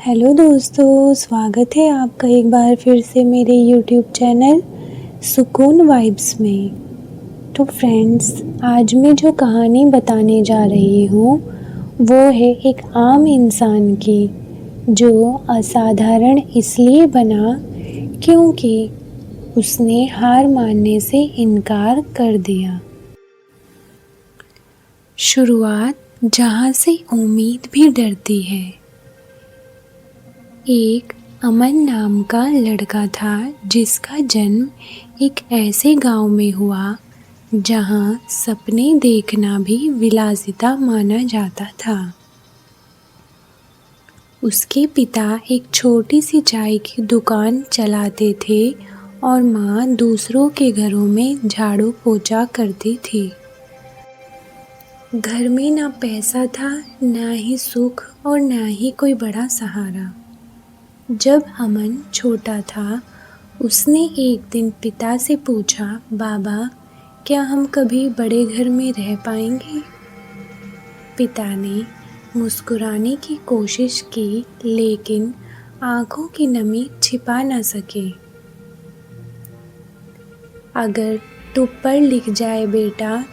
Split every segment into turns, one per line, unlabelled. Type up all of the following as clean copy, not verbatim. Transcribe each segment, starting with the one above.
Hello दोस्तों, स्वागत है आपका एक बार फिर से मेरे यूट्यूब चैनल सुकून वाइब्स में। तो फ्रेंड्स, आज मैं जो कहानी बताने जा रही हूँ वो है एक आम इंसान की, जो असाधारण इसलिए बना क्योंकि उसने हार मानने से इनकार कर दिया। शुरुआत जहाँ से उम्मीद भी डरती है। एक अमन नाम का लड़का था जिसका जन्म एक ऐसे गांव में हुआ जहां सपने देखना भी विलासिता माना जाता था। उसके पिता एक छोटी सी चाय की दुकान चलाते थे और माँ दूसरों के घरों में झाड़ू पोछा करती थी। घर में ना पैसा था, ना ही सुख और ना ही कोई बड़ा सहारा। जब अमन छोटा था, उसने एक दिन पिता से पूछा, बाबा, क्या हम कभी बड़े घर में रह पाएंगे? पिता ने मुस्कुराने की कोशिश की, लेकिन आंखों की नमी छिपा न सके। अगर तू पढ़ लिख जाए बेटा,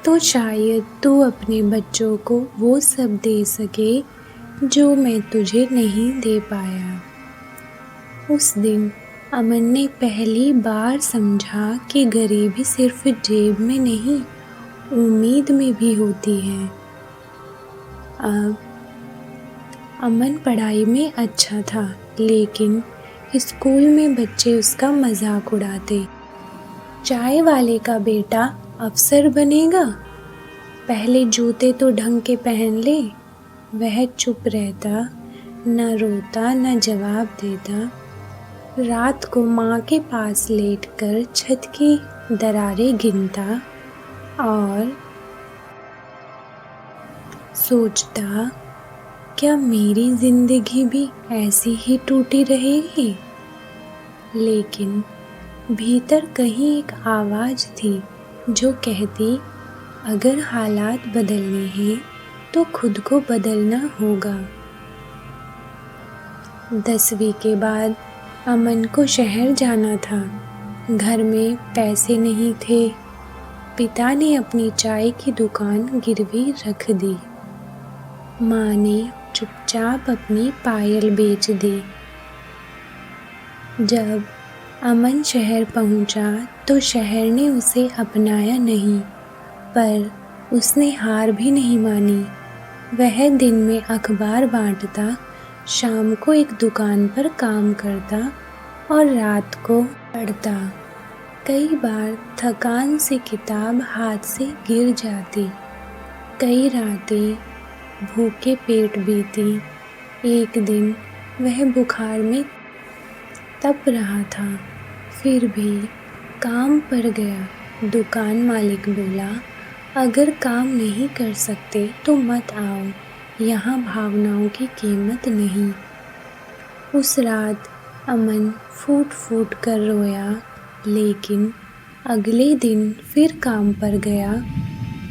तो शायद तू अपने बच्चों को वो सब दे सके जो मैं तुझे नहीं दे पाया। उस दिन अमन ने पहली बार समझा कि गरीबी सिर्फ जेब में नहीं, उम्मीद में भी होती है। अब अमन पढ़ाई में अच्छा था, लेकिन स्कूल में बच्चे उसका मजाक उड़ाते। चाय वाले का बेटा अफसर बनेगा, पहले जूते तो ढंग के पहन ले। वह चुप रहता, न रोता न जवाब देता। रात को माँ के पास लेटकर छत की दरारें गिनता और सोचता, क्या मेरी जिंदगी भी ऐसी ही टूटी रहेगी? लेकिन भीतर कहीं एक आवाज़ थी जो कहती, अगर हालात बदलने हैं तो खुद को बदलना होगा। 10वीं के बाद अमन को शहर जाना था। घर में पैसे नहीं थे। पिता ने अपनी चाय की दुकान गिरवी रख दी। माँ ने चुपचाप अपनी पायल बेच दी। जब अमन शहर पहुंचा तो शहर ने उसे अपनाया नहीं, पर उसने हार भी नहीं मानी। वह दिन में अखबार बांटता, शाम को एक दुकान पर काम करता और रात को पढ़ता। कई बार थकान से किताब हाथ से गिर जाती, कई रातें भूखे पेट बीती। एक दिन वह बुखार में तप रहा था, फिर भी काम पर गया। दुकान मालिक बोला, अगर काम नहीं कर सकते तो मत आओ, यहाँ भावनाओं की कीमत नहीं। उस रात अमन फूट फूट कर रोया, लेकिन अगले दिन फिर काम पर गया,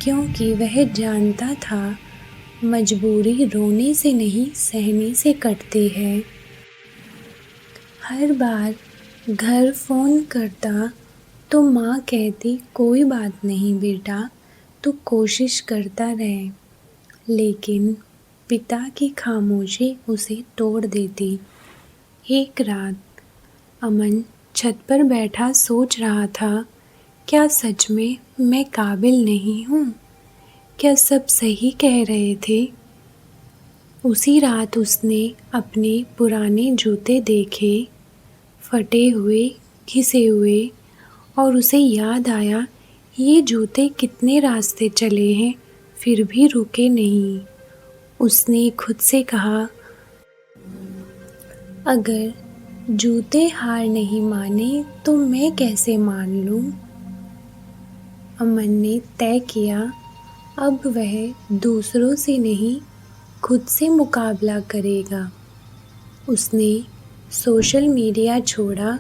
क्योंकि वह जानता था मजबूरी रोने से नहीं, सहने से कटती है। हर बार घर फ़ोन करता तो माँ कहती, कोई बात नहीं बेटा, तू कोशिश करता रहे। लेकिन पिता की खामोशी उसे तोड़ देती। एक रात अमन छत पर बैठा सोच रहा था, क्या सच में मैं काबिल नहीं हूँ? क्या सब सही कह रहे थे? उसी रात उसने अपने पुराने जूते देखे, फटे हुए, घिसे हुए, और उसे याद आया, ये जूते कितने रास्ते चले हैं, फिर भी रुके नहीं। उसने खुद से कहा, अगर जूते हार नहीं माने तो मैं कैसे मान लूं? अमन ने तय किया, अब वह दूसरों से नहीं, खुद से मुकाबला करेगा। उसने सोशल मीडिया छोड़ा,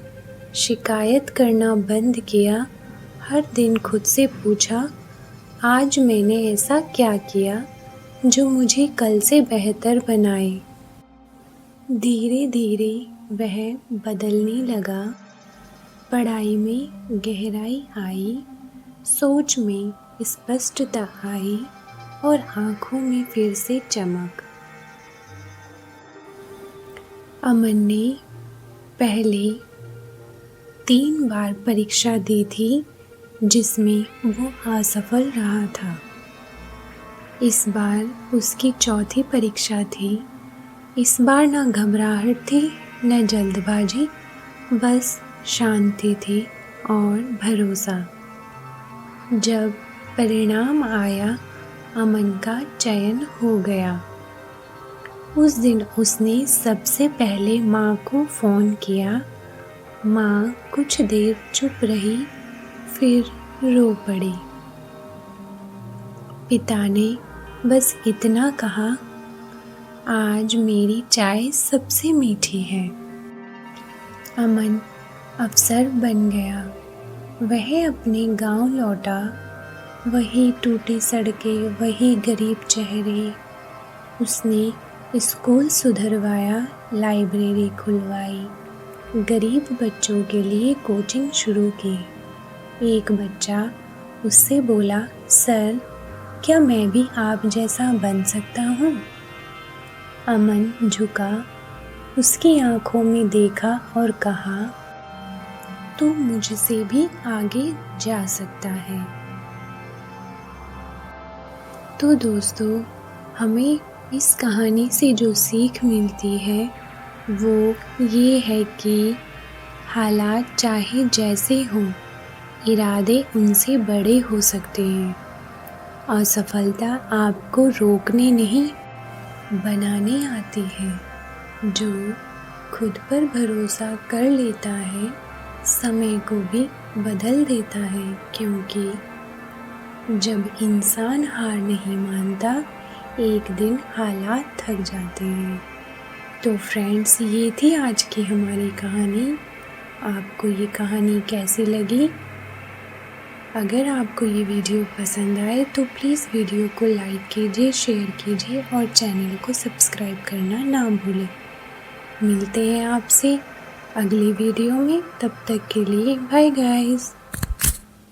शिकायत करना बंद किया। हर दिन खुद से पूछा, आज मैंने ऐसा क्या किया जो मुझे कल से बेहतर बनाए? धीरे धीरे वह बदलने लगा। पढ़ाई में गहराई आई, सोच में स्पष्टता आई और आँखों में फिर से चमक। अमन ने पहले 3 बार परीक्षा दी थी, जिसमें वो असफल रहा था। इस बार उसकी चौथी परीक्षा थी। इस बार न घबराहट थी न जल्दबाजी, बस शांति थी और भरोसा। जब परिणाम आया, अमन का चयन हो गया। उस दिन उसने सबसे पहले माँ को फ़ोन किया। माँ कुछ देर चुप रही, फिर रो पड़ी। पिता ने बस इतना कहा, आज मेरी चाय सबसे मीठी है। अमन अफसर बन गया। वह अपने गांव लौटा। वही टूटी सड़कें, वही गरीब चेहरे। उसने स्कूल सुधरवाया, लाइब्रेरी खुलवाई, गरीब बच्चों के लिए कोचिंग शुरू की। एक बच्चा उससे बोला, सर, क्या मैं भी आप जैसा बन सकता हूँ? अमन झुका, उसकी आंखों में देखा और कहा, तू मुझसे भी आगे जा सकता है। तो दोस्तों, हमें इस कहानी से जो सीख मिलती है वो ये है कि हालात चाहे जैसे हों, इरादे उनसे बड़े हो सकते हैं। असफलता आपको रोकने नहीं, बनाने आती है। जो खुद पर भरोसा कर लेता है, समय को भी बदल देता है, क्योंकि जब इंसान हार नहीं मानता, एक दिन हालात थक जाते हैं। तो फ्रेंड्स, ये थी आज की हमारी कहानी। आपको ये कहानी कैसी लगी? अगर आपको ये वीडियो पसंद आए तो प्लीज़ वीडियो को लाइक कीजिए, शेयर कीजिए और चैनल को सब्सक्राइब करना ना भूलें। मिलते हैं आपसे अगली वीडियो में, तब तक के लिए बाय गाइस।